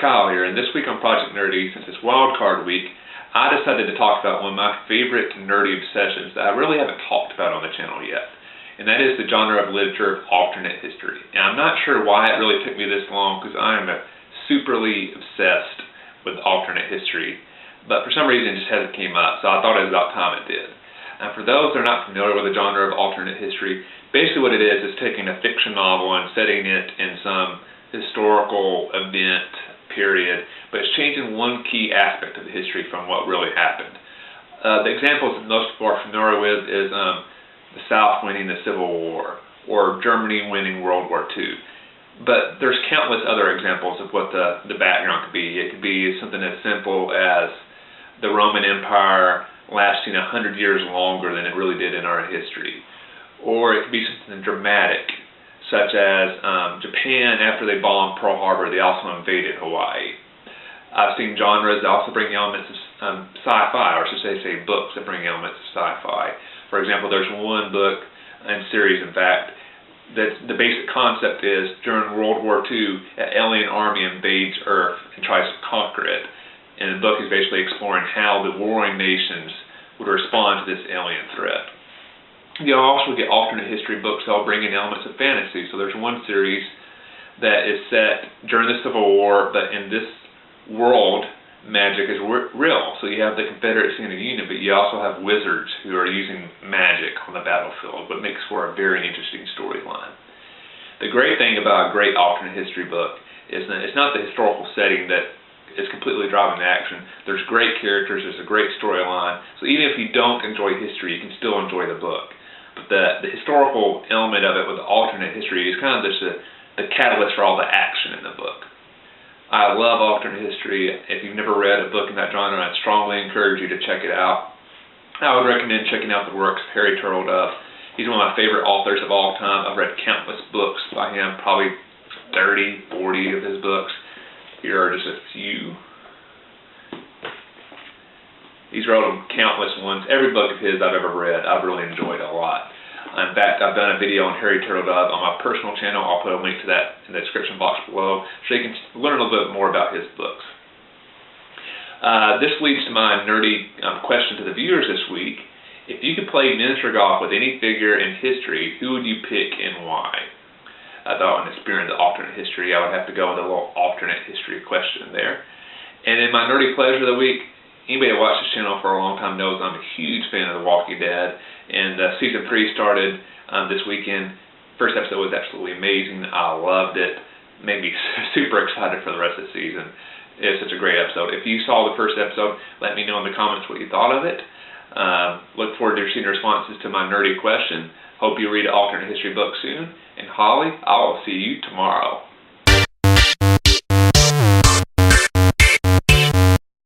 Kyle here, and this week on Project Nerdy, since it's Wildcard Week, I decided to talk about one of my favorite nerdy obsessions that I really haven't talked about on the channel yet, and that is the genre of literature of alternate history. And I'm not sure why it really took me this long, because I am superly obsessed with alternate history, but for some reason it just hasn't came up, so I thought it was about time it did. And for those that are not familiar with the genre of alternate history, basically what it is taking a fiction novel and setting it in some historical event period, but it's changing one key aspect of the history from what really happened. The examples that most people are familiar with is the South winning the Civil War or Germany winning World War II. But there's countless other examples of what the background could be. It could be something as simple as the Roman Empire lasting 100 years longer than it really did in our history. Or it could be something dramatic, such as Japan, after they bombed Pearl Harbor, they also invaded Hawaii. I've seen genres that also bring elements of sci-fi, or should I say books that bring elements of sci-fi. For example, there's one book and series, in fact, that the basic concept is during World War II, an alien army invades Earth and tries to conquer it. And the book is basically exploring how the warring nations would respond to this alien threat. You'll also get alternate history books that will bring in elements of fantasy. So there's one series that is set during the Civil War, but in this world, magic is real. So you have the Confederacy and the Union, but you also have wizards who are using magic on the battlefield, what makes for a very interesting storyline. The great thing about a great alternate history book is that it's not the historical setting that is completely driving the action. There's great characters, there's a great storyline, so even if you don't enjoy history, you can still enjoy the book. But the historical element of it with the alternate history is kind of just the catalyst for all the action in the book. I love alternate history. If you've never read a book in that genre, I'd strongly encourage you to check it out. I would recommend checking out the works of Harry Turtledove. He's one of my favorite authors of all time. I've read countless books by him, probably 30, 40 of his books. Here are just a few. He's wrote countless ones. Every book of his I've ever read, I've really enjoyed a lot. In fact, I've done a video on Harry Turtledove on my personal channel. I'll put a link to that in the description box below so you can learn a little bit more about his books. This leads to my nerdy question to the viewers this week. If you could play miniature golf with any figure in history, who would you pick and why? I thought in the spirit of the alternate history, I would have to go with a little alternate history question there. And in my nerdy pleasure of the week, anybody that watched this channel for a long time knows I'm a huge fan of The Walking Dead, and Season 3 started this weekend. First episode was absolutely amazing. I loved it. Made me super excited for the rest of the season. It's such a great episode. If you saw the first episode, let me know in the comments what you thought of it. Look forward to seeing responses to my nerdy question. Hope you read an alternate history book soon. And Holly, I'll see you tomorrow.